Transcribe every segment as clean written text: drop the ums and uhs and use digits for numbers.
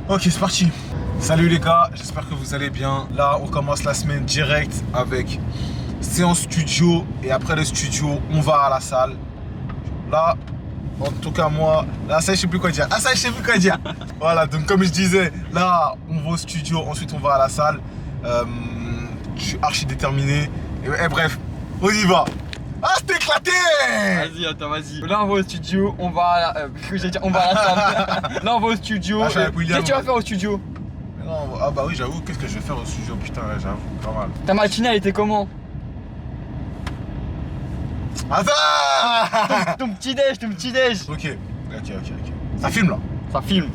Ok, c'est parti. Salut les gars, j'espère que vous allez bien. Là, on commence la semaine direct avec séance studio. Et après le studio, on va à la salle. Là, en tout cas moi, là ça je sais plus quoi dire. Ah ça je sais plus quoi dire. Voilà, donc comme je disais, là on va au studio, ensuite on va à la salle. Je suis archi déterminé. Et bref, on y va. Ah c'était éclaté. Vas-y, attends, vas-y. Là on va au studio, on va à la... j'allais dire, on va à la salle. Là on va au studio. Ah, Qu'est-ce que tu vas faire au studio? Non, ah bah oui j'avoue, qu'est-ce que je vais faire au studio? Putain là, j'avoue, pas mal. Ta matinée elle était comment? Attends. Ton petit déj. Ok. Ça filme là. Ça filme.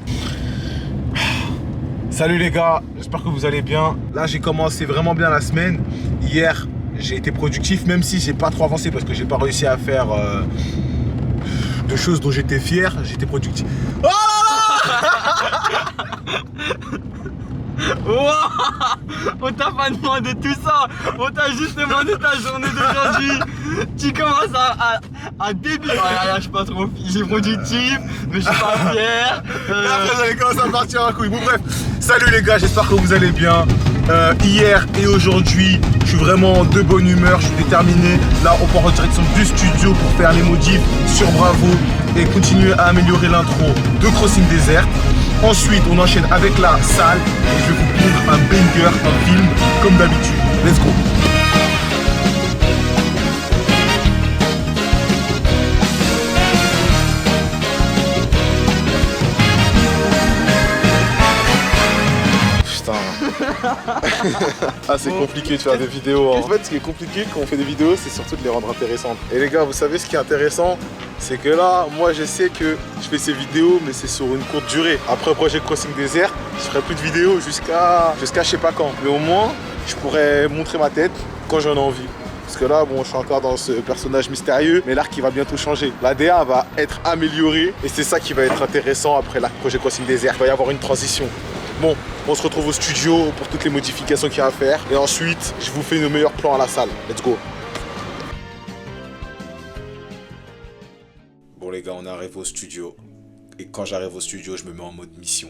Salut les gars, j'espère que vous allez bien. Là j'ai commencé vraiment bien la semaine. Hier j'ai été productif, même si j'ai pas trop avancé parce que j'ai pas réussi à faire de choses dont j'étais fier. J'étais productif. Oh Wow, on t'a pas demandé tout ça. On t'a juste demandé ta journée d'aujourd'hui. Tu commences à débiler. Ah, je suis pas trop j'ai productif, mais je suis pas fier. Et après vous allez commencer à partir en couille. Bon bref, salut les gars, j'espère que vous allez bien. Hier et aujourd'hui, je suis vraiment de bonne humeur, je suis déterminé. Là on part en direction du studio pour faire les modifs sur Bravo et continuer à améliorer l'intro de Crossing Desert. Ensuite on enchaîne avec la salle et je vais vous pondre un banger, un film comme d'habitude. Let's go. Ah c'est compliqué de faire des vidéos hein. En fait ce qui est compliqué quand on fait des vidéos c'est surtout de les rendre intéressantes. Et les gars vous savez ce qui est intéressant, c'est que là moi je sais que je fais ces vidéos mais c'est sur une courte durée. Après Projet Crossing Desert je ferai plus de vidéos jusqu'à je sais pas quand. Mais au moins je pourrais montrer ma tête quand j'en ai envie. Parce que là, bon, je suis encore dans ce personnage mystérieux, mais l'arc qui va bientôt changer. La DA va être améliorée et c'est ça qui va être intéressant après l'arc Projet Crossing Desert. Il va y avoir une transition. Bon, on se retrouve au studio pour toutes les modifications qu'il y a à faire. Et ensuite, je vous fais nos meilleurs plans à la salle. Let's go. Bon les gars, on arrive au studio. Et quand j'arrive au studio, je me mets en mode mission.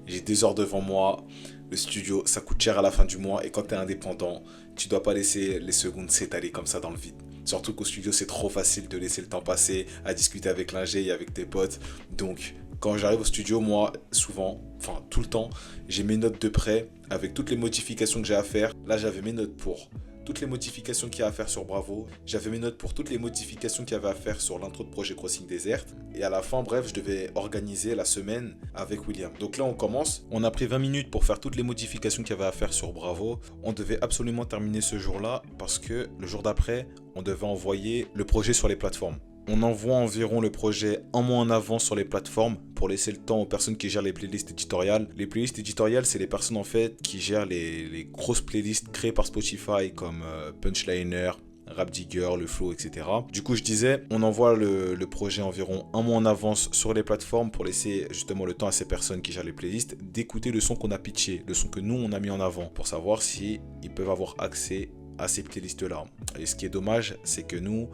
J'ai 2 heures devant moi. Le studio, ça coûte cher à la fin du mois. Et quand tu es indépendant, tu dois pas laisser les secondes s'étaler comme ça dans le vide. Surtout qu'au studio, c'est trop facile de laisser le temps passer à discuter avec l'ingé et avec tes potes. Donc, quand j'arrive au studio, moi, souvent, enfin tout le temps, j'ai mes notes de près avec toutes les modifications que j'ai à faire. Là, j'avais mes notes pour toutes les modifications qu'il y a à faire sur Bravo. J'avais mes notes pour toutes les modifications qu'il y avait à faire sur l'intro de Projet Crossing Desert. Et à la fin, bref, je devais organiser la semaine avec William. Donc là, on commence. On a pris 20 minutes pour faire toutes les modifications qu'il y avait à faire sur Bravo. On devait absolument terminer ce jour-là parce que le jour d'après, on devait envoyer le projet sur les plateformes. On envoie environ le projet un mois en avance sur les plateformes pour laisser le temps aux personnes qui gèrent les playlists éditoriales. Les playlists éditoriales, c'est les personnes en fait qui gèrent les grosses playlists créées par Spotify comme Punchliner, Rap Digger, Le Flow, etc. Du coup, je disais, on envoie le projet environ un mois en avance sur les plateformes pour laisser justement le temps à ces personnes qui gèrent les playlists d'écouter le son qu'on a pitché, le son que nous, on a mis en avant pour savoir si ils peuvent avoir accès à ces playlists-là. Et ce qui est dommage, c'est que nous,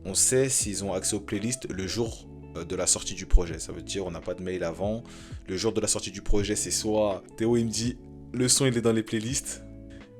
on sait s'ils ont accès aux playlists le jour de la sortie du projet. Ça veut dire on n'a pas de mail avant. Le jour de la sortie du projet, c'est soit Théo il me dit le son il est dans les playlists,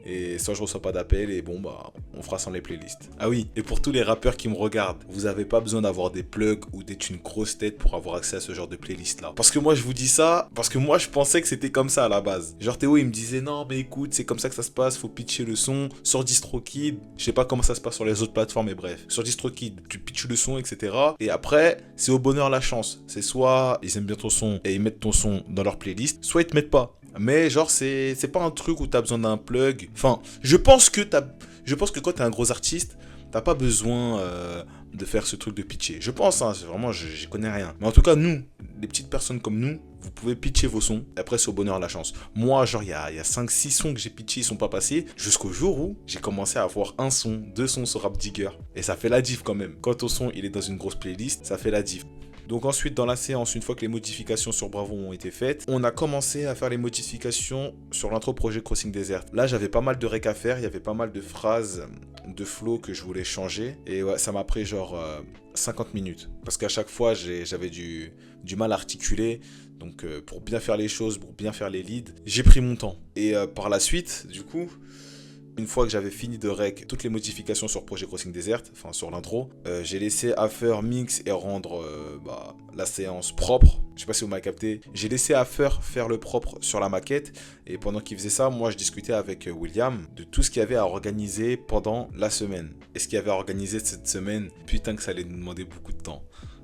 et soit je reçois pas d'appel et bon bah on fera sans les playlists. Ah oui, et pour tous les rappeurs qui me regardent, vous avez pas besoin d'avoir des plugs ou d'être une grosse tête pour avoir accès à ce genre de playlist là. Parce que moi je vous dis ça, parce que moi je pensais que c'était comme ça à la base. Genre Théo il me disait non mais écoute c'est comme ça que ça se passe, faut pitcher le son sur DistroKid. Je sais pas comment ça se passe sur les autres plateformes mais bref. Sur DistroKid tu pitches le son etc. Et après c'est au bonheur la chance. C'est soit ils aiment bien ton son et ils mettent ton son dans leur playlist, soit ils te mettent pas. Mais genre c'est pas un truc où t'as besoin d'un plug. Enfin, je pense que quand t'es un gros artiste, t'as pas besoin de faire ce truc de pitcher. Je pense, hein, vraiment, j'y connais rien. Mais en tout cas, nous, les petites personnes comme nous, vous pouvez pitcher vos sons. Et après, c'est au bonheur la chance. Moi, genre, il y a 5-6 sons que j'ai pitchés, ils sont pas passés. Jusqu'au jour où j'ai commencé à avoir 1 son, 2 sons sur Rap Digger. Et ça fait la diff quand même. Quand ton son, il est dans une grosse playlist, ça fait la diff. Donc ensuite dans la séance, une fois que les modifications sur Bravo ont été faites, on a commencé à faire les modifications sur l'intro projet Crossing Desert. Là j'avais pas mal de réc à faire, il y avait pas mal de phrases de flow que je voulais changer. Et ouais, ça m'a pris genre 50 minutes. Parce qu'à chaque fois, j'avais du mal à articuler. Donc pour bien faire les choses, pour bien faire les leads, j'ai pris mon temps. Et par la suite, du coup, une fois que j'avais fini de rec toutes les modifications sur Project Crossing Desert, enfin sur l'intro, j'ai laissé Afer mix et rendre la séance propre. Je sais pas si vous m'avez capté. J'ai laissé Afer faire le propre sur la maquette. Et pendant qu'il faisait ça, moi je discutais avec William de tout ce qu'il y avait à organiser pendant la semaine. Et ce qu'il y avait à organiser cette semaine, putain que ça allait nous demander beaucoup de temps.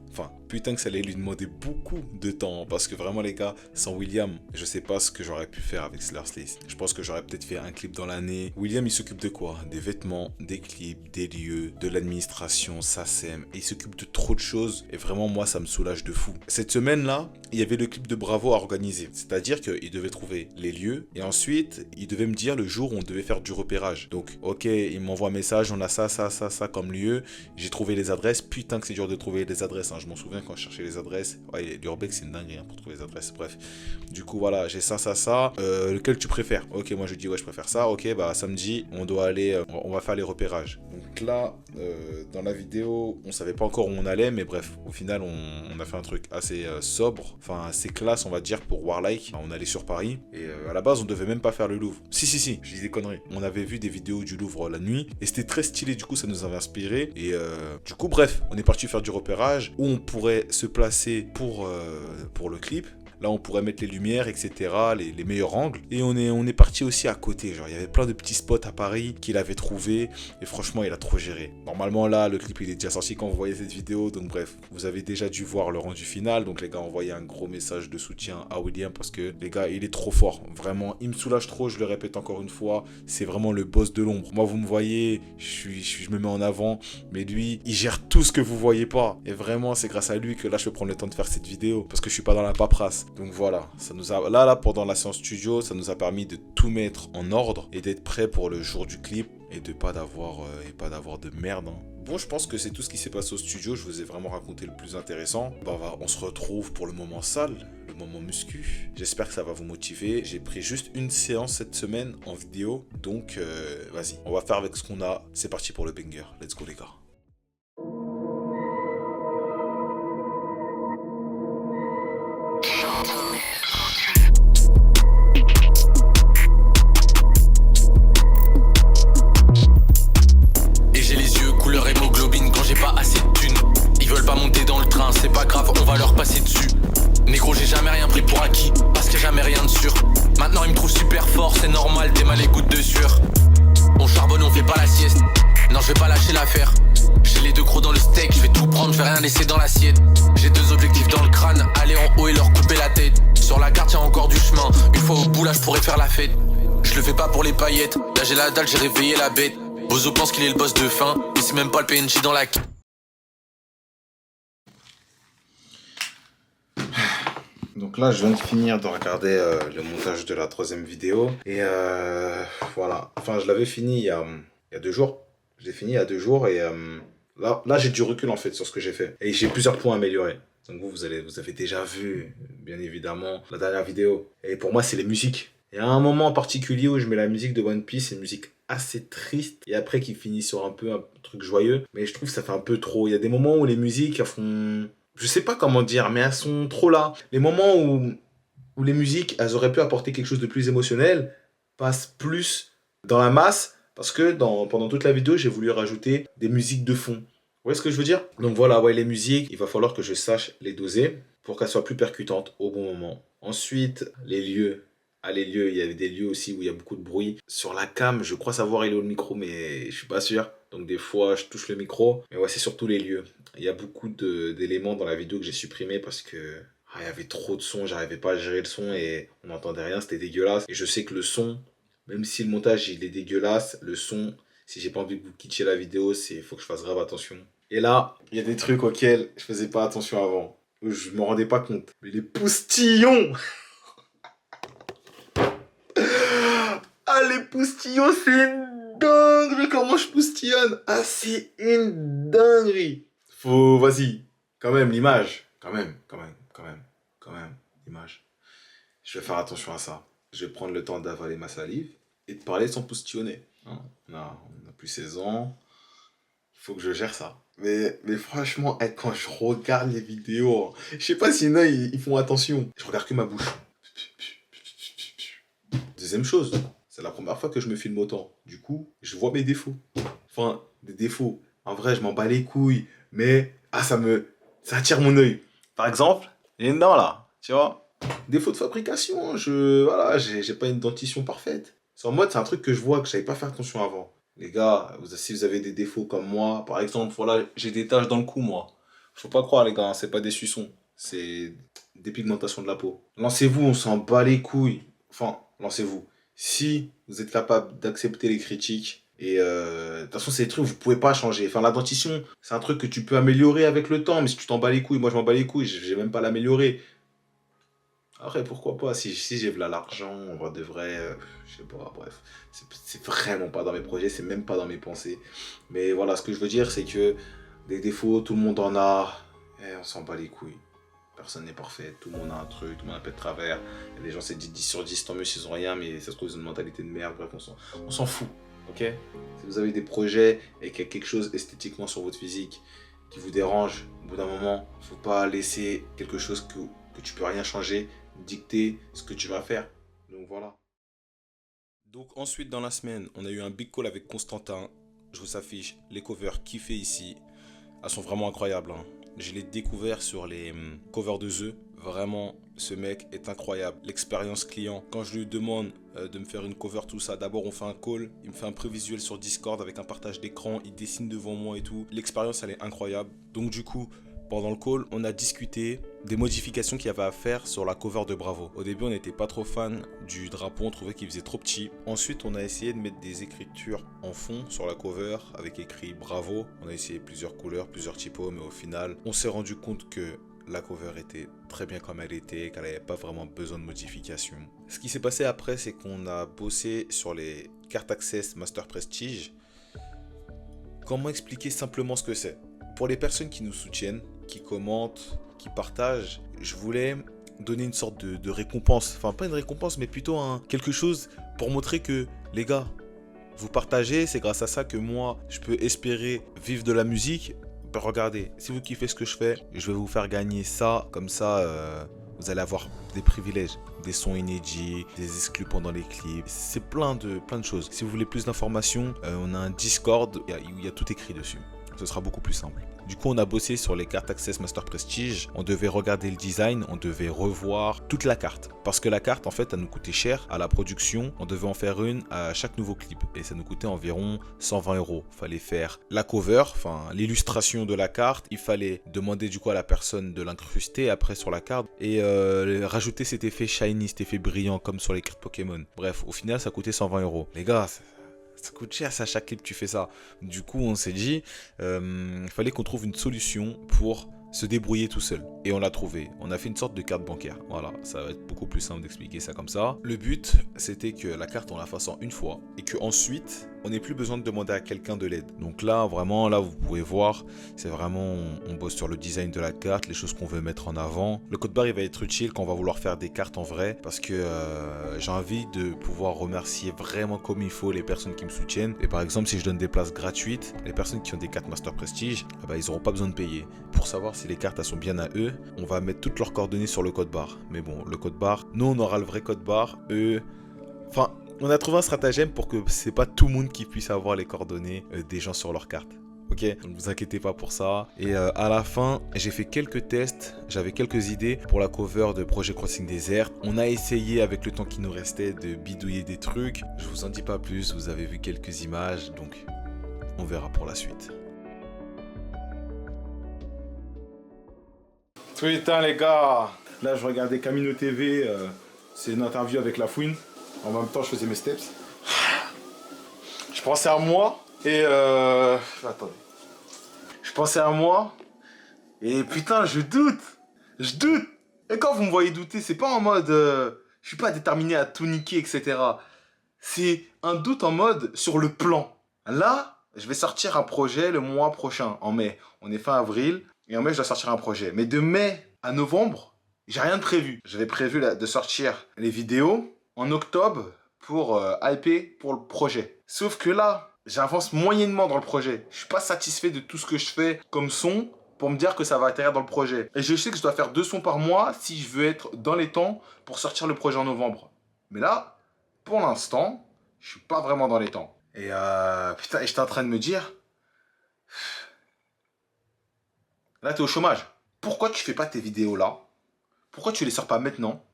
Enfin, putain que ça allait lui demander beaucoup de temps. Parce que vraiment les gars, sans William, je sais pas ce que j'aurais pu faire avec Slurslist. Je pense que j'aurais peut-être fait un clip dans l'année. William, il s'occupe de quoi? Des vêtements, des clips, des lieux, de l'administration, SACEM. Et il s'occupe de trop de choses. Et vraiment, moi, ça me soulage de fou. Cette semaine-là, il y avait le clip de Bravo à organiser. C'est-à-dire qu'il devait trouver les lieux. Et ensuite, il devait me dire le jour où on devait faire du repérage. Donc, ok, il m'envoie un message. On a ça comme lieu. J'ai trouvé les adresses. Putain que c'est dur de trouver les adresses, hein. Je m'en souviens quand je cherchais les adresses. Ouais, l'Urbex, c'est une dinguerie hein, pour trouver les adresses. Bref. Du coup, voilà, j'ai ça. Lequel tu préfères? Ok, moi je dis, ouais, je préfère ça. Ok, bah samedi, on doit aller, on va faire les repérages. Donc là, dans la vidéo, on savait pas encore où on allait, mais bref, au final, on a fait un truc assez sobre, enfin assez classe, on va dire, pour Warlike. On allait sur Paris, et à la base, on devait même pas faire le Louvre. Si, je dis des conneries. On avait vu des vidéos du Louvre la nuit, et c'était très stylé, du coup, ça nous avait inspiré. Et du coup, bref, on est parti faire du repérage, où on pourrait se placer pour le clip. Là, on pourrait mettre les lumières, etc., les meilleurs angles. Et on est parti aussi à côté. Genre, il y avait plein de petits spots à Paris qu'il avait trouvé. Et franchement, il a trop géré. Normalement, là, le clip, il est déjà sorti quand vous voyez cette vidéo. Donc, bref, vous avez déjà dû voir le rendu final. Donc, les gars, envoyez un gros message de soutien à William parce que, les gars, il est trop fort. Vraiment, il me soulage trop. Je le répète encore une fois. C'est vraiment le boss de l'ombre. Moi, vous me voyez, je me mets en avant. Mais lui, il gère tout ce que vous voyez pas. Et vraiment, c'est grâce à lui que là, je peux prendre le temps de faire cette vidéo. Parce que je suis pas dans la paperasse. Donc voilà, ça nous a là pendant la séance studio, ça nous a permis de tout mettre en ordre et d'être prêt pour le jour du clip et de pas d'avoir de merde. Hein. Bon, je pense que c'est tout ce qui s'est passé au studio. Je vous ai vraiment raconté le plus intéressant. On se retrouve pour le moment salle, le moment muscu. J'espère que ça va vous motiver. J'ai pris juste une séance cette semaine en vidéo, donc vas-y, on va faire avec ce qu'on a. C'est parti pour le banger. Let's go les gars. Et j'ai les yeux couleur hémoglobine quand j'ai pas assez de thunes. Ils veulent pas monter dans le train, c'est pas grave, on va leur passer dessus. Négro, j'ai jamais rien pris pour acquis, parce qu'il y a jamais rien de sûr. Maintenant ils me trouvent super fort, c'est normal, t'es mal les gouttes de sueur. On charbonne, on fait pas la sieste. Non, je vais pas lâcher l'affaire. J'ai les deux gros dans le steak, je vais tout prendre, je vais rien laisser dans l'assiette. J'ai deux objectifs dans le crâne, aller en haut et leur couper la tête. Sur la carte, y'a encore du chemin. Une fois au bout, là, je pourrais faire la fête. Je le fais pas pour les paillettes. Là, j'ai la dalle, j'ai réveillé la bête. Bozo pense qu'il est le boss de fin, mais c'est même pas le PNJ dans la... Donc là, je viens de finir de regarder le montage de la 3e vidéo. Et voilà. Enfin, je l'avais fini il y a 2 jours. Je l'ai fini il y a 2 jours et là j'ai du recul en fait sur ce que j'ai fait. Et j'ai plusieurs points à améliorer. Donc vous avez déjà vu, bien évidemment, la dernière vidéo. Et pour moi, c'est les musiques. Il y a un moment en particulier où je mets la musique de One Piece, c'est une musique assez triste. Et après qui finit sur un peu un truc joyeux. Mais je trouve que ça fait un peu trop. Il y a des moments où les musiques, elles font... Je sais pas comment dire, mais elles sont trop là. Les moments où les musiques, elles auraient pu apporter quelque chose de plus émotionnel, passent plus dans la masse. Parce que pendant toute la vidéo, j'ai voulu rajouter des musiques de fond. Vous voyez ce que je veux dire? Donc voilà, ouais, les musiques, il va falloir que je sache les doser pour qu'elles soient plus percutantes au bon moment. Ensuite, les lieux. Ah, les lieux, il y avait des lieux aussi où il y a beaucoup de bruit. Sur la cam, je crois savoir il est où le micro, mais je suis pas sûr. Donc des fois, je touche le micro. Mais ouais, c'est surtout les lieux. Il y a beaucoup d'éléments dans la vidéo que j'ai supprimés parce que il y avait trop de sons, j'arrivais pas à gérer le son et on n'entendait rien, c'était dégueulasse. Et je sais que le son, même si le montage il est dégueulasse, le son, si j'ai pas envie que vous quittiez la vidéo, faut que je fasse grave attention. Et là, il y a des trucs auxquels je faisais pas attention avant. Je me rendais pas compte. Mais les poustillons! Ah, les poustillons, c'est une dinguerie comment je poustillonne. Ah, c'est une dinguerie. Vas-y, quand même, l'image. Quand même, l'image. Je vais faire attention à ça. Je vais prendre le temps d'avaler ma salive. et de parler sans postillonner. Hein. On a plus 16 ans, il faut que je gère ça. Mais franchement, quand je regarde les vidéos, je sais pas si ils font attention. Je regarde que ma bouche. Deuxième chose, c'est la première fois que je me filme autant. Du coup, je vois mes défauts. Enfin, des défauts. En vrai, je m'en bats les couilles, mais ça attire mon œil. Par exemple, j'ai une dent là, tu vois. Défaut de fabrication, j'ai pas une dentition parfaite. C'est en mode, c'est un truc que je vois, que je savais pas faire attention avant. Les gars, si vous avez des défauts comme moi, par exemple, voilà, j'ai des taches dans le cou, moi. Faut pas croire, les gars, hein, c'est pas des suçons. C'est des pigmentations de la peau. Lancez-vous, on s'en bat les couilles. Enfin, lancez-vous. Si vous êtes capable d'accepter les critiques, et de toute façon, c'est des trucs que vous pouvez pas changer. Enfin, la dentition, c'est un truc que tu peux améliorer avec le temps, mais si tu t'en bats les couilles, moi je m'en bats les couilles, je vais même pas l'améliorer. Après, pourquoi pas, si j'ai de l'argent, on va de vrai, je sais pas, bref. C'est vraiment pas dans mes projets, c'est même pas dans mes pensées. Mais voilà, ce que je veux dire, c'est que des défauts, tout le monde en a, et on s'en bat les couilles. Personne n'est parfait, tout le monde a un truc, tout le monde a un peu de travers. Il y a des gens, c'est 10 sur 10, tant mieux s'ils ont rien, mais ça se trouve, ils ont une mentalité de merde, bref, on s'en fout, ok? Si vous avez des projets et qu'il y a quelque chose esthétiquement sur votre physique qui vous dérange, au bout d'un moment, faut pas laisser quelque chose que tu peux rien changer dicter ce que tu vas faire. Donc voilà. Donc ensuite dans la semaine, on a eu un big call avec Constantin. Je vous affiche les covers kiffés ici. Elles sont vraiment incroyables. Hein. Je l'ai découvert sur les covers de The. Vraiment, ce mec est incroyable. L'expérience client. Quand je lui demande de me faire une cover, tout ça, d'abord on fait un call. Il me fait un prévisuel sur Discord avec un partage d'écran. Il dessine devant moi et tout. L'expérience, elle est incroyable. Donc du coup, pendant le call, on a discuté des modifications qu'il y avait à faire sur la cover de Bravo. Au début, on n'était pas trop fan du drapeau, on trouvait qu'il faisait trop petit. Ensuite, on a essayé de mettre des écritures en fond sur la cover avec écrit Bravo. On a essayé plusieurs couleurs, plusieurs typos, mais au final, on s'est rendu compte que la cover était très bien comme elle était, qu'elle n'avait pas vraiment besoin de modification. Ce qui s'est passé après, c'est qu'on a bossé sur les cartes Access Master Prestige. Comment expliquer simplement ce que c'est ? Pour les personnes qui nous soutiennent, qui commentent, qui partagent, je voulais donner une sorte de récompense. Enfin, pas une récompense, mais plutôt quelque chose pour montrer que, les gars, vous partagez, c'est grâce à ça que moi, je peux espérer vivre de la musique. Ben, regardez, si vous kiffez ce que je fais, je vais vous faire gagner ça. Comme ça, vous allez avoir des privilèges, des sons inédits, des exclus pendant les clips. C'est plein de choses. Si vous voulez plus d'informations, on a un Discord où il y a tout écrit dessus. Ce sera beaucoup plus simple. Du coup, on a bossé sur les cartes Access Master Prestige. On devait regarder le design, on devait revoir toute la carte. Parce que la carte, en fait, elle nous coûtait cher à la production. On devait en faire une à chaque nouveau clip. Et ça nous coûtait environ 120 €. Il fallait faire la cover, enfin l'illustration de la carte. Il fallait demander du coup à la personne de l'incruster après sur la carte. Et rajouter cet effet shiny, cet effet brillant comme sur les cartes Pokémon. Bref, au final, ça coûtait 120 €. Les gars, ça coûte cher, c'est à chaque clip que tu fais ça. Du coup, on s'est dit, il fallait qu'on trouve une solution pour se débrouiller tout seul. Et on l'a trouvé. On a fait une sorte de carte bancaire. Voilà, ça va être beaucoup plus simple d'expliquer ça comme ça. Le but, c'était que la carte, on la fasse en une fois. Et qu'ensuite, on n'ait plus besoin de demander à quelqu'un de l'aide. Donc là, vraiment, là, vous pouvez voir, c'est vraiment, on bosse sur le design de la carte, les choses qu'on veut mettre en avant. Le code barre, il va être utile quand on va vouloir faire des cartes en vrai. Parce que j'ai envie de pouvoir remercier vraiment comme il faut les personnes qui me soutiennent. Et par exemple, si je donne des places gratuites, les personnes qui ont des cartes Master Prestige, ils n'auront pas besoin de payer. Pour savoir si les cartes elles sont bien à eux, on va mettre toutes leurs coordonnées sur le code barre. Mais bon, le code barre, nous on aura le vrai code barre, eux... Enfin, on a trouvé un stratagème pour que c'est pas tout le monde qui puisse avoir les coordonnées des gens sur leur carte. Ok, donc ne vous inquiétez pas pour ça. Et à la fin, j'ai fait quelques tests, j'avais quelques idées pour la cover de Project Crossing Desert. On a essayé avec le temps qui nous restait de bidouiller des trucs. Je vous en dis pas plus, vous avez vu quelques images, donc on verra pour la suite. Putain les gars, là je regardais Camino TV, c'est une interview avec La Fouine. En même temps je faisais mes steps. Je pensais à moi et attendez. Je pensais à moi et putain je doute. Et quand vous me voyez douter, c'est pas en mode je suis pas déterminé à tout niquer, etc. C'est un doute en mode sur le plan. Là, je vais sortir un projet le mois prochain, en mai. On est fin avril. Et en mai, je dois sortir un projet. Mais de mai à novembre, j'ai rien de prévu. J'avais prévu de sortir les vidéos en octobre pour hyper pour le projet. Sauf que là, j'avance moyennement dans le projet. Je suis pas satisfait de tout ce que je fais comme son pour me dire que ça va atterrir dans le projet. Et je sais que je dois faire 2 sons par mois si je veux être dans les temps pour sortir le projet en novembre. Mais là, pour l'instant, je suis pas vraiment dans les temps. Et putain, j'étais en train de me dire... Là, t'es au chômage. Pourquoi tu fais pas tes vidéos là? Pourquoi tu les sors pas maintenant?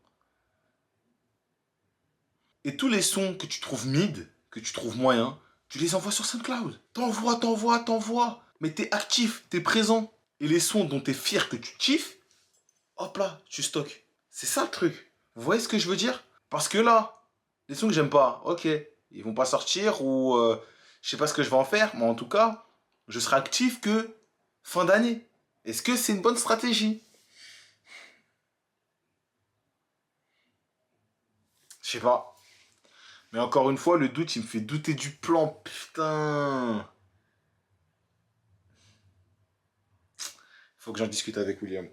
Et tous les sons que tu trouves mid, que tu trouves moyens, tu les envoies sur SoundCloud. T'envoies. Mais t'es actif, t'es présent. Et les sons dont t'es fier que tu kiffes, hop là, tu stockes. C'est ça le truc. Vous voyez ce que je veux dire? Parce que là, les sons que j'aime pas, ok, ils vont pas sortir ou je sais pas ce que je vais en faire, mais en tout cas, je serai actif que fin d'année. Est-ce que c'est une bonne stratégie? Je sais pas. Mais encore une fois, le doute, il me fait douter du plan. Putain. Faut que j'en discute avec William.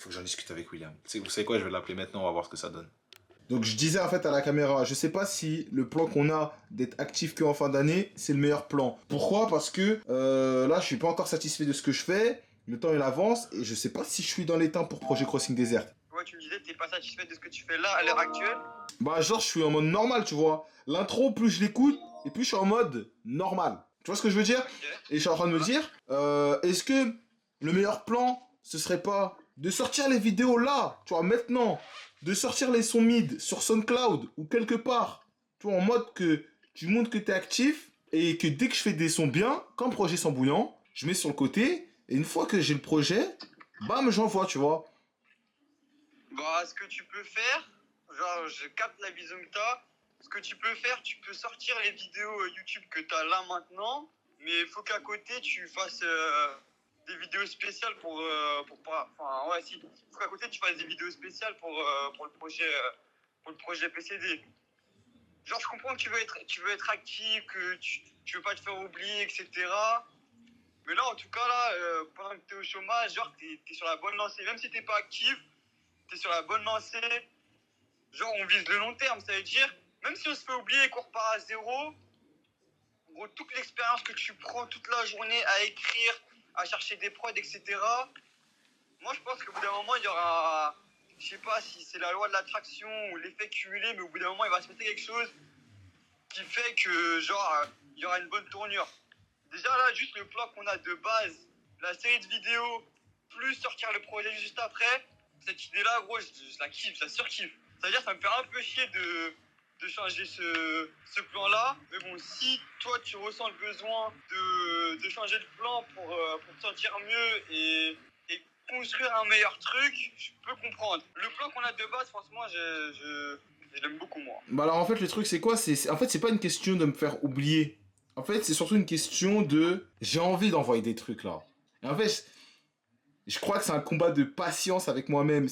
Vous savez quoi, je vais l'appeler maintenant, on va voir ce que ça donne. Donc je disais en fait à la caméra, je sais pas si le plan qu'on a d'être actif qu'en fin d'année, c'est le meilleur plan. Pourquoi? Parce que là, je suis pas encore satisfait de ce que je fais. Le temps il avance et je sais pas si je suis dans les temps pour Projet Crossing Desert. Ouais, tu me disais, t'es pas satisfait de ce que tu fais là, à l'heure actuelle? Bah genre je suis en mode normal, tu vois. L'intro, plus je l'écoute, et plus je suis en mode normal. Tu vois ce que je veux dire? Et je suis en train de me dire, est-ce que le meilleur plan, ce serait pas de sortir les vidéos là, tu vois, maintenant, de sortir les sons mid sur SoundCloud ou quelque part, tu vois, en mode que tu montres que t'es actif et que dès que je fais des sons bien, comme Projet Sans Bouillant, je mets sur le côté et une fois que j'ai le projet, bam, j'envoie, tu vois. Bah, ce que tu peux faire, genre, je capte la vision que t'as. Ce que tu peux faire, tu peux sortir les vidéos YouTube que t'as là maintenant, mais il faut qu'à côté tu fasses des vidéos spéciales pour pas. Enfin, ouais, si. Il faut qu'à côté tu fasses des vidéos spéciales pour le projet PCD. Genre, je comprends que tu veux être actif, que tu veux pas te faire oublier, etc. Mais là, en tout cas, là, pendant que t'es au chômage, genre, t'es sur la bonne lancée. Même si t'es pas actif, t'es sur la bonne lancée. Genre, on vise le long terme, ça veut dire, même si on se fait oublier et qu'on repart à zéro, gros, toute l'expérience que tu prends toute la journée à écrire, à chercher des prods, etc. Moi, je pense qu'au bout d'un moment, il y aura, je sais pas si c'est la loi de l'attraction ou l'effet cumulé, mais au bout d'un moment, il va se passer quelque chose qui fait que, genre, il y aura une bonne tournure. Déjà, là, juste le plan qu'on a de base, la série de vidéos, plus sortir le projet juste après, cette idée-là, gros, je la kiffe, je la surkiffe. C'est-à-dire, ça me fait un peu chier de changer ce plan-là. Mais bon, si toi, tu ressens le besoin de changer de plan pour te sentir mieux et construire un meilleur truc, je peux comprendre. Le plan qu'on a de base, franchement, je l'aime beaucoup, moi. Bah alors, en fait, le truc, c'est quoi? En fait, c'est pas une question de me faire oublier. En fait, c'est surtout une question de... J'ai envie d'envoyer des trucs, là. Et en fait, je crois que c'est un combat de patience avec moi-même.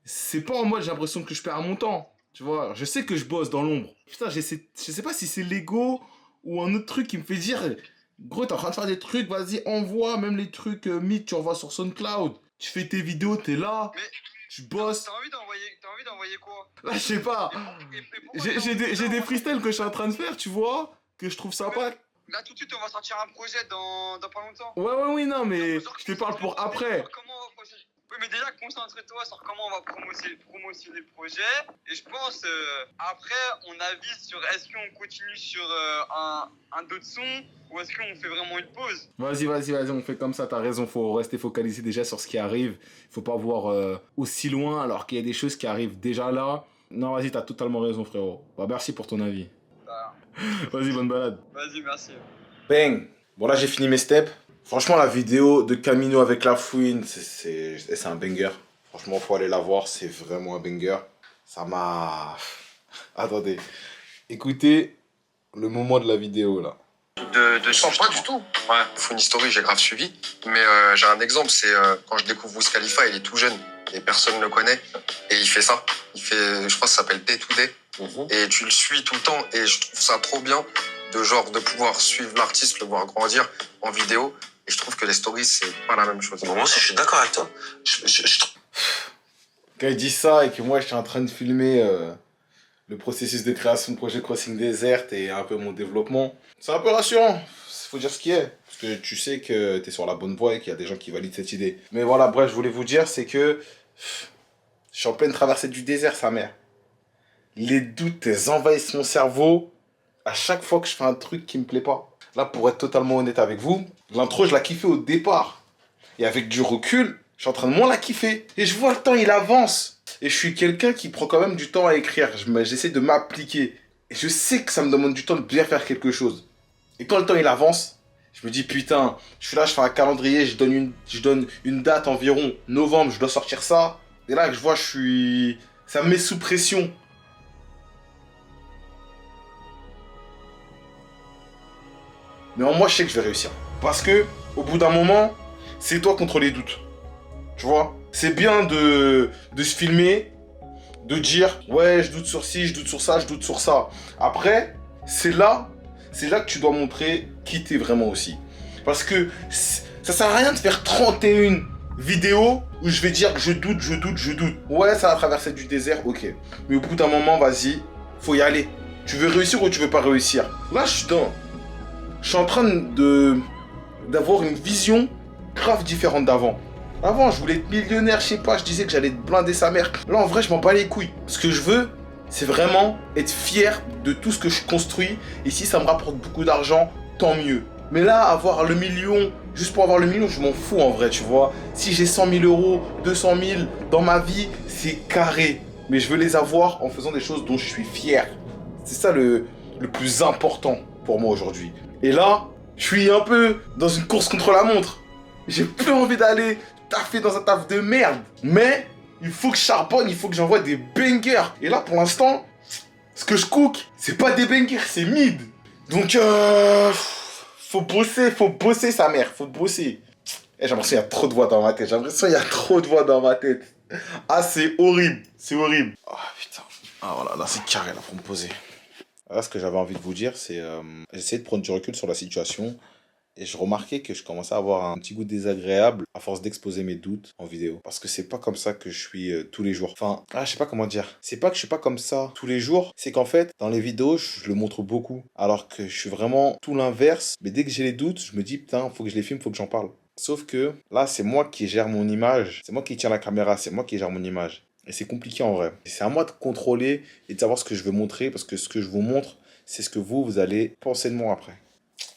C'est pas en mode j'ai l'impression que je perds mon temps. Tu vois, je sais que je bosse dans l'ombre. Putain, je sais pas si c'est l'ego ou un autre truc qui me fait dire gros, t'es en train de faire des trucs, vas-y, envoie même les trucs mythes, tu envoies sur SoundCloud. Tu fais tes vidéos, t'es là, Mais tu bosses. t'as envie d'envoyer quoi? Là, je sais pas. J'ai des freestyles que je suis en train de faire, tu vois, que je trouve sympa. Là, tout de suite, on va sortir un projet dans pas longtemps. Ouais, oui, non, mais je te parle pour après. Oui, mais déjà, concentre-toi sur comment on va promotionner le projet. Et je pense, après, on avise sur est-ce qu'on continue sur un d'autres son ou est-ce qu'on fait vraiment une pause. Vas-y, on fait comme ça, t'as raison, faut rester focalisé déjà sur ce qui arrive. Faut pas voir aussi loin alors qu'il y a des choses qui arrivent déjà là. Non, vas-y, t'as totalement raison, frérot. Bah, merci pour ton avis. Vas-y, bonne balade. Vas-y, merci. Bang. Bon, là, j'ai fini mes steps. Franchement, la vidéo de Camino avec la fouine, c'est un banger. Franchement, faut aller la voir, c'est vraiment un banger. Ça m'a... Attendez. Écoutez le moment de la vidéo, là. Pas du tout. Ouais. Fouine Story, j'ai grave suivi. Mais j'ai un exemple, c'est quand je découvre Wiz Khalifa, il est tout jeune. Et personne ne le connaît. Et il fait ça. Je crois que ça s'appelle Day to Day. Et tu le suis tout le temps. Et je trouve ça trop bien de pouvoir suivre l'artiste, le voir grandir en vidéo. Et je trouve que les stories, c'est pas la même chose. Moi aussi, je suis d'accord avec toi. Quand il dit ça et que moi, je suis en train de filmer le processus de création de projet Crossing Desert et un peu mon développement. C'est un peu rassurant, faut dire ce qui est. Parce que tu sais que tu es sur la bonne voie et qu'il y a des gens qui valident cette idée. Mais voilà, bref, je voulais vous dire, c'est que je suis en pleine traversée du désert, sa mère. Les doutes, elles envahissent mon cerveau à chaque fois que je fais un truc qui me plaît pas. Là, pour être totalement honnête avec vous, l'intro, je la kiffais au départ. Et avec du recul, je suis en train de moins la kiffer. Et je vois le temps, il avance. Et je suis quelqu'un qui prend quand même du temps à écrire. J'essaie de m'appliquer. Et je sais que ça me demande du temps de bien faire quelque chose. Et quand le temps, il avance, je me dis, putain, je suis là, je fais un calendrier, je donne une date environ. Novembre, je dois sortir ça. Et là, je vois, ça me met sous pression. Mais en moi, je sais que je vais réussir. Parce que, au bout d'un moment, c'est toi contre les doutes. Tu vois? C'est bien de se filmer, de dire, ouais, je doute sur ci, je doute sur ça, je doute sur ça. Après, c'est là que tu dois montrer qui t'es vraiment aussi. Parce que ça sert à rien de faire 31 vidéos où je vais dire que je doute. Ouais, ça va traverser du désert, ok. Mais au bout d'un moment, vas-y, faut y aller. Tu veux réussir ou tu veux pas réussir? Là, je suis en train d'avoir une vision grave différente d'avant. Avant, je voulais être millionnaire, je sais pas, je disais que j'allais blinder sa mère. Là, en vrai, je m'en bats les couilles. Ce que je veux, c'est vraiment être fier de tout ce que je construis. Et si ça me rapporte beaucoup d'argent, tant mieux. Mais là, avoir le million, juste pour avoir le million, je m'en fous en vrai, tu vois. Si j'ai 100 000 euros, 200 000 dans ma vie, c'est carré. Mais je veux les avoir en faisant des choses dont je suis fier. C'est ça le plus important pour moi aujourd'hui. Et là, je suis un peu dans une course contre la montre. J'ai plus envie d'aller taffer dans un taf de merde. Mais il faut que je charbonne, il faut que j'envoie des bangers. Et là, pour l'instant, ce que je cook, c'est pas des bangers, c'est mid. Donc, faut bosser sa mère, faut bosser. J'ai l'impression qu'il y a trop de voix dans ma tête. Ah, c'est horrible, Ah, putain. Ah, voilà, là, c'est carré, là, pour me poser. Là, ce que j'avais envie de vous dire, c'est... j'essayais de prendre du recul sur la situation. Et je remarquais que je commençais à avoir un petit goût désagréable à force d'exposer mes doutes en vidéo. Parce que c'est pas comme ça que je suis tous les jours. Enfin, je sais pas comment dire. C'est pas que je suis pas comme ça tous les jours. C'est qu'en fait, dans les vidéos, je le montre beaucoup. Alors que je suis vraiment tout l'inverse. Mais dès que j'ai les doutes, je me dis, putain, faut que je les filme, faut que j'en parle. Sauf que là, c'est moi qui gère mon image. C'est moi qui tiens la caméra. C'est moi qui gère mon image. Et c'est compliqué en vrai. C'est à moi de contrôler et de savoir ce que je veux montrer. Parce que ce que je vous montre, c'est ce que vous allez penser de moi après.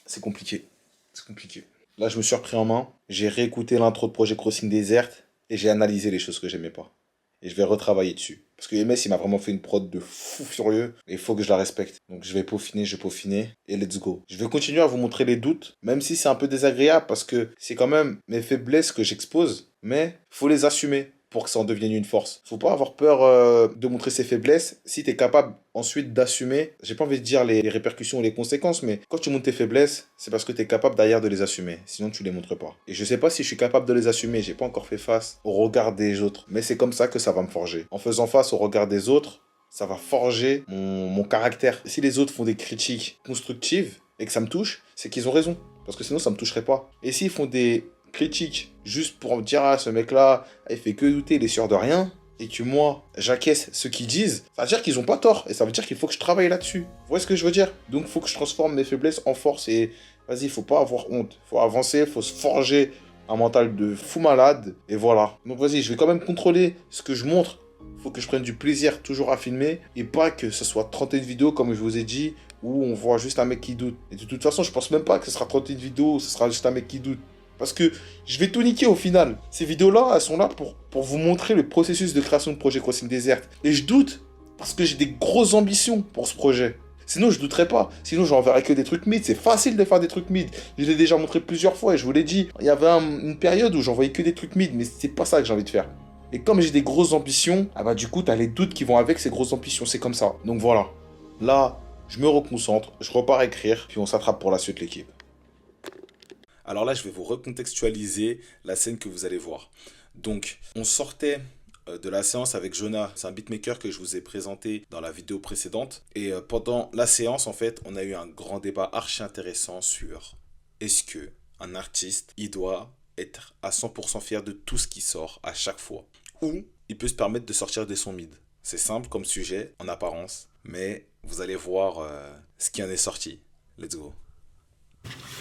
C'est compliqué. C'est compliqué. Là, je me suis repris en main. J'ai réécouté l'intro de Projet Crossing Desert et j'ai analysé les choses que j'aimais pas. Et je vais retravailler dessus. Parce que MS, il m'a vraiment fait une prod de fou furieux et il faut que je la respecte. Donc, je vais peaufiner et let's go. Je vais continuer à vous montrer les doutes, même si c'est un peu désagréable parce que c'est quand même mes faiblesses que j'expose, mais faut les assumer pour que ça en devienne une force. Faut pas avoir peur de montrer ses faiblesses si tu es capable ensuite d'assumer. J'ai pas envie de dire les répercussions ou les conséquences, mais quand tu montres tes faiblesses, c'est parce que tu es capable derrière de les assumer. Sinon, tu les montres pas. Et je sais pas si je suis capable de les assumer. J'ai pas encore fait face au regard des autres. Mais c'est comme ça que ça va me forger. En faisant face au regard des autres, ça va forger mon caractère. Si les autres font des critiques constructives et que ça me touche, c'est qu'ils ont raison. Parce que sinon, ça me toucherait pas. Et s'ils font des critiques juste pour me dire, ah, ce mec-là, il fait que douter, il est sûr de rien, et que moi, j'acquiesce ce qu'ils disent, ça veut dire qu'ils ont pas tort, et ça veut dire qu'il faut que je travaille là-dessus. Vous voyez ce que je veux dire? Donc, il faut que je transforme mes faiblesses en force, et vas-y, il faut pas avoir honte, il faut avancer, il faut se forger un mental de fou malade, et voilà. Donc, vas-y, je vais quand même contrôler ce que je montre. Il faut que je prenne du plaisir toujours à filmer, et pas que ce soit 31 vidéos, comme je vous ai dit, où on voit juste un mec qui doute. Et de toute façon, je pense même pas que ce sera 31 vidéos, ce sera juste un mec qui doute. Parce que je vais tout niquer au final. Ces vidéos-là, elles sont là pour vous montrer le processus de création de projet Crossing Desert. Et je doute parce que j'ai des grosses ambitions pour ce projet. Sinon, je douterais pas. Sinon, j'enverrais que des trucs mid. C'est facile de faire des trucs mid. Je l'ai déjà montré plusieurs fois et je vous l'ai dit. Il y avait une période où j'envoyais que des trucs mid, mais c'est pas ça que j'ai envie de faire. Et comme j'ai des grosses ambitions, ah bah du coup, t'as les doutes qui vont avec ces grosses ambitions. C'est comme ça. Donc voilà. Là, je me reconcentre, je repars écrire, puis on s'attrape pour la suite l'équipe. Alors là, je vais vous recontextualiser la scène que vous allez voir. Donc, on sortait de la séance avec Jonah. C'est un beatmaker que je vous ai présenté dans la vidéo précédente. Et pendant la séance, en fait, on a eu un grand débat archi intéressant sur est-ce que un artiste, il doit être à 100% fier de tout ce qui sort à chaque fois, ou il peut se permettre de sortir des sons mid. C'est simple comme sujet, en apparence, mais vous allez voir ce qui en est sorti. Let's go.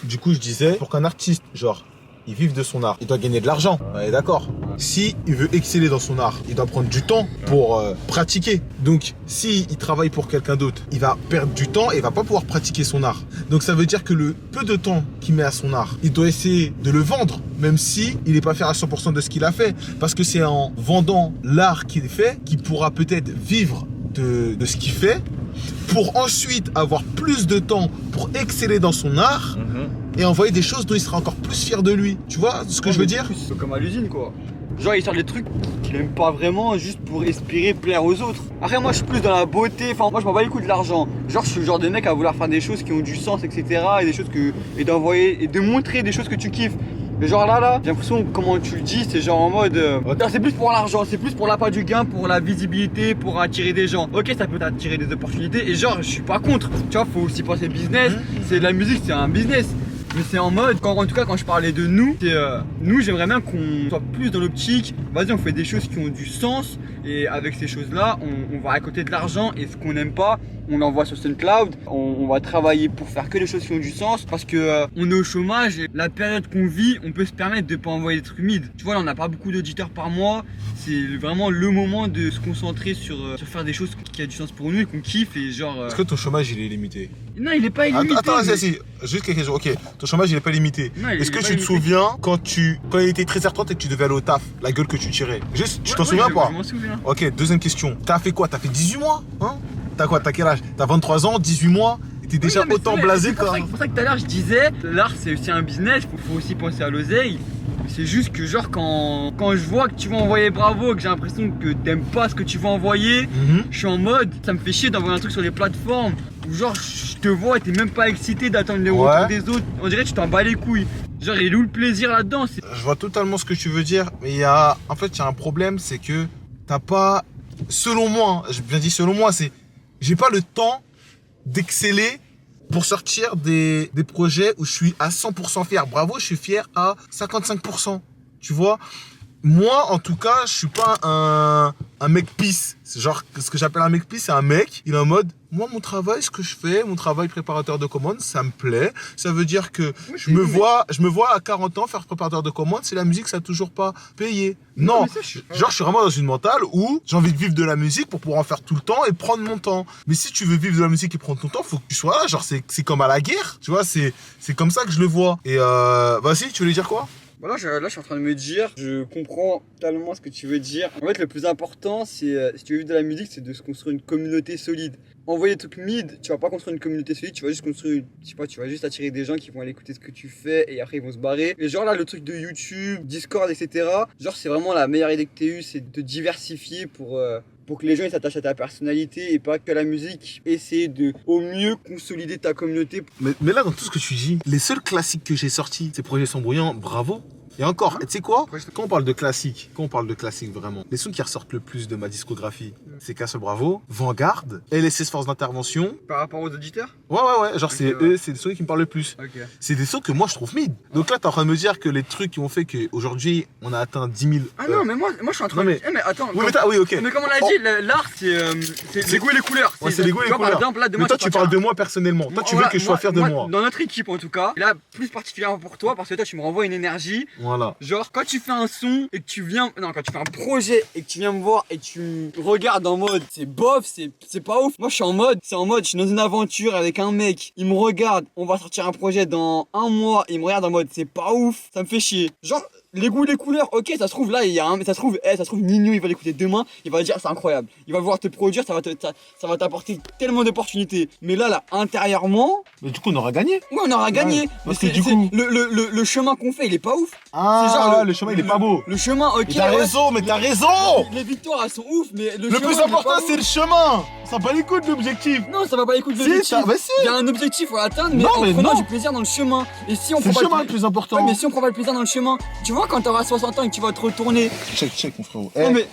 Du coup, je disais, pour qu'un artiste, genre, il vive de son art, il doit gagner de l'argent. On est d'accord. Si il veut exceller dans son art, il doit prendre du temps pour pratiquer. Donc, si il travaille pour quelqu'un d'autre, il va perdre du temps et il va pas pouvoir pratiquer son art. Donc, ça veut dire que le peu de temps qu'il met à son art, il doit essayer de le vendre, même si il n'est pas fait à 100% de ce qu'il a fait. Parce que c'est en vendant l'art qu'il fait qu'il pourra peut-être vivre de ce qu'il fait, pour ensuite avoir plus de temps pour exceller dans son art et envoyer des choses dont il sera encore plus fier de lui. Tu vois ce que je veux dire? C'est comme à l'usine quoi. Genre il sort des trucs qu'il aime pas vraiment juste pour espérer plaire aux autres. Après moi je suis plus dans la beauté, enfin moi je m'en bats les couilles de l'argent. Genre je suis le genre de mec à vouloir faire des choses qui ont du sens etc. Et des choses et d'envoyer et de montrer des choses que tu kiffes. Mais genre là, j'ai l'impression comment tu le dis, c'est genre en mode c'est plus pour l'argent, c'est plus pour l'appât du gain, pour la visibilité, pour attirer des gens. Ok ça peut t'attirer des opportunités et genre je suis pas contre. Tu vois faut aussi penser business, c'est de la musique, c'est un business. Mais c'est en mode, en tout cas quand je parlais de nous, c'est nous j'aimerais bien qu'on soit plus dans l'optique, vas-y on fait des choses qui ont du sens et avec ces choses là on va récolter de l'argent et ce qu'on n'aime pas on l'envoie sur SoundCloud, on va travailler pour faire que des choses qui ont du sens parce que on est au chômage et la période qu'on vit on peut se permettre de pas envoyer des trucs mid. Tu vois là on n'a pas beaucoup d'auditeurs par mois, c'est vraiment le moment de se concentrer sur faire des choses qui a du sens pour nous et qu'on kiffe et genre... Est-ce que ton chômage il est limité? Non il est pas illimité. Attends, si, juste quelque chose, ok, ton chômage il est pas limité. Est-ce que tu te souviens quand il était 13h30 et que tu devais aller au taf, la gueule que tu tirais? Juste, tu t'en souviens pas? Je m'en souviens. Ok, deuxième question, t'as fait quoi? T'as fait 18 mois hein? T'as quoi? T'as quel âge? T'as 23 ans, 18 mois? Et t'es déjà autant blasé quoi. C'est pour ça que tout à l'heure je disais, l'art c'est aussi un business, faut aussi penser à l'oseille. C'est juste que genre quand je vois que tu vas envoyer Bravo, que j'ai l'impression que t'aimes pas ce que tu vas envoyer, je suis en mode, ça me fait chier d'envoyer un truc sur les plateformes où genre je te vois et t'es même pas excité d'attendre les retours des autres. On dirait que tu t'en bats les couilles. Genre il est où le plaisir là-dedans? Je vois totalement ce que tu veux dire, mais en fait il y a un problème, c'est que t'as pas, selon moi, j'ai bien dit selon moi, c'est j'ai pas le temps d'exceller pour sortir des projets où je suis à 100% fier. Bravo, je suis fier à 55%. Tu vois? Moi, en tout cas, je suis pas un mec pisse. C'est genre, ce que j'appelle un mec pisse, c'est un mec, il est en mode, moi, mon travail, ce que je fais, mon travail préparateur de commandes, ça me plaît. Ça veut dire que je me vois à 40 ans faire préparateur de commandes, c'est la musique, ça n'a toujours pas payé. Non, genre, je suis vraiment dans une mentale où j'ai envie de vivre de la musique pour pouvoir en faire tout le temps et prendre mon temps. Mais si tu veux vivre de la musique et prendre ton temps, faut que tu sois là. Genre, c'est comme à la guerre, tu vois, c'est comme ça que je le vois. Et vas-y, tu voulais dire quoi? Là, je suis en train de me dire, je comprends totalement ce que tu veux dire. En fait, le plus important, c'est si tu veux vivre de la musique, c'est de se construire une communauté solide. Envoyer des trucs mid, tu vas pas construire une communauté solide, tu vas juste construire, je sais pas, tu vas juste attirer des gens qui vont aller écouter ce que tu fais et après ils vont se barrer. Et genre là, le truc de YouTube, Discord, etc. Genre, c'est vraiment la meilleure idée que t'aies eue, c'est de te diversifier pour que les gens ils s'attachent à ta personnalité et pas qu'à la musique. Essayer de au mieux consolider ta communauté. Mais là, dans tout ce que tu dis, les seuls classiques que j'ai sortis, ces projets sont bruyants, Bravo. Et encore, tu sais quoi? Quand on parle de classique vraiment, les sons qui ressortent le plus de ma discographie, c'est Castle Bravo, Vanguard, LSS Force d'intervention. Par rapport aux auditeurs? Ouais, genre c'est des sons qui me parlent le plus. C'est des sons que moi je trouve mid. Donc là, t'es en train de me dire que les trucs qui ont fait qu'aujourd'hui on a atteint 10 000. Ah non, mais moi je suis en train de. Mais attends. Oui, ok. Mais comme on l'a dit, l'art c'est les goûts et les couleurs. Ouais, c'est les goûts et les couleurs. Par exemple, là, mais toi, tu parles de moi personnellement. Toi, tu veux que je sois fier de moi. Dans notre équipe en tout cas, et là, plus particulièrement pour toi, parce que toi, tu me renvoies une énergie. Voilà. Genre, quand tu fais un son et que tu viens. Non, quand tu fais un projet et que tu viens me voir et tu me regardes en mode c'est bof, c'est pas ouf. Moi, je suis en mode, je suis dans une aventure avec un mec, il me regarde, on va sortir un projet dans un mois, il me regarde en mode c'est pas ouf, ça me fait chier. Genre, les goûts, les couleurs, ok, ça se trouve là, ça se trouve Nino, il va l'écouter demain, il va dire c'est incroyable. Il va vouloir te produire, ça va t'apporter tellement d'opportunités. Mais là, intérieurement. Mais du coup, on aura gagné. Oui, on aura gagné. Ouais, parce que du coup. Le chemin qu'on fait, il est pas ouf. Ah, genre le chemin, il est pas beau. Le chemin, ok. T'as raison, mais t'as raison. Les victoires, elles sont ouf, mais le plus important, c'est le chemin. Ça va pas les coups de l'objectif. Non, ça va pas les coups de l'objectif. Il y a un objectif à atteindre, mais en prenant du plaisir dans le chemin. Et si on c'est le chemin le plus important. Ouais, mais si on prend pas le plaisir dans le chemin, tu vois, quand t'auras 60 ans et que tu vas te retourner. Check, mon frérot. Non, mais.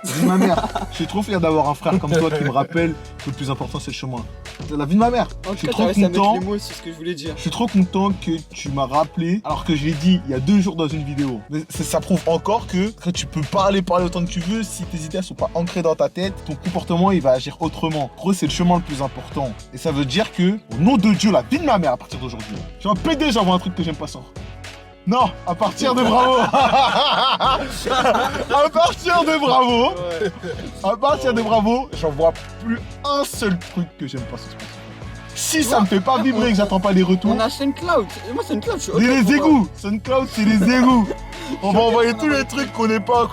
Vie de ma mère. Je suis trop fier d'avoir un frère comme toi qui me rappelle que le plus important c'est le chemin. C'est la vie de ma mère. En Je suis tout cas, trop t'as réussi à mettre content. les mots sur ce que je voulais dire. Je suis trop content que tu m'as rappelé alors que je l'ai dit il y a 2 jours dans une vidéo. Mais ça prouve encore que tu peux parler autant que tu veux, si tes idées sont pas ancrées dans ta tête, ton comportement il va agir autrement. En gros c'est le chemin le plus important. Et ça veut dire que, au nom de Dieu, la vie de ma mère à partir d'aujourd'hui, je vais péter, j'envoie un truc que j'aime pas ça. Non, à partir de Bravo. À partir de Bravo. Ouais. À partir de Bravo, j'envoie plus un seul truc que j'aime pas sur Spotify. Si ça me fait pas vibrer et que j'attends pas les retours. On a SoundCloud. Moi, SoundCloud, je suis Les pour- égouts. SoundCloud, c'est les égouts. On va envoyer tous les trucs qu'on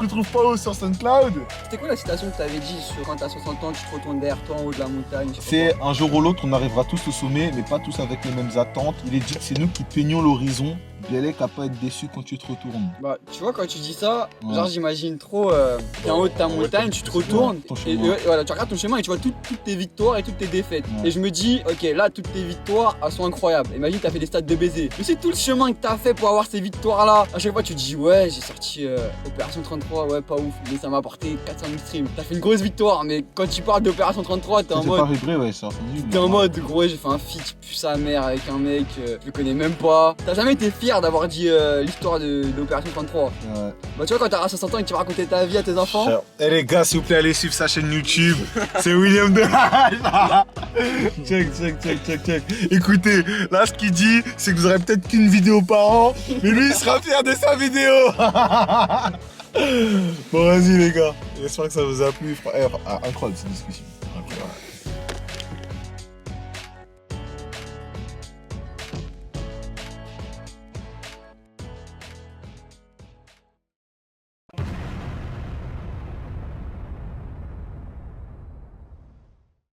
trouve pas haut sur SoundCloud. C'était quoi la citation que t'avais dit sur quand t'as 60 ans, tu te retournes derrière toi en haut de la montagne? je sais C'est un jour ou l'autre, on arrivera tous au sommet, mais pas tous avec les mêmes attentes. Il est dit que c'est nous qui peignons l'horizon. Bielek à pas être déçu quand tu te retournes. pas. Bah, tu vois, quand tu dis ça, Ouais. genre, j'imagine trop t'es en haut de ta montagne, tu te retournes, Ton et chemin. voilà, tu regardes ton chemin et tu vois toutes tes victoires et toutes tes défaites. Ouais. Et je me dis, ok, là, toutes tes victoires, elles sont incroyables. Imagine, t'as fait des stades de baiser. Mais c'est tout le chemin que t'as fait pour avoir ces victoires-là. À chaque fois, tu te dis, ouais, j'ai sorti Opération 33, ouais, pas ouf, mais ça m'a apporté 400 000 streams. T'as fait une grosse victoire, mais quand tu parles d'Opération 33, t'es en C'est mode. pas vibré, ouais, c'est entendu. T'es en mode, gros, j'ai fait un feat, pue sa mère avec un mec, je le connais même pas. T'as jamais été fier d'avoir dit l'histoire de l'Opération 33. Ouais. Bah, tu vois, quand t'auras 60 ans et que tu vas raconter ta vie à tes enfants. Eh les gars, s'il vous plaît, allez suivre sa chaîne YouTube. C'est William de check. Écoutez, là, ce qu'il dit, c'est que vous aurez peut-être qu'une vidéo par an, mais lui, il sera fier de sa vidéo. Bon, vas-y, les gars. J'espère que ça vous a plu. Incroyable cette discussion. Incroyable.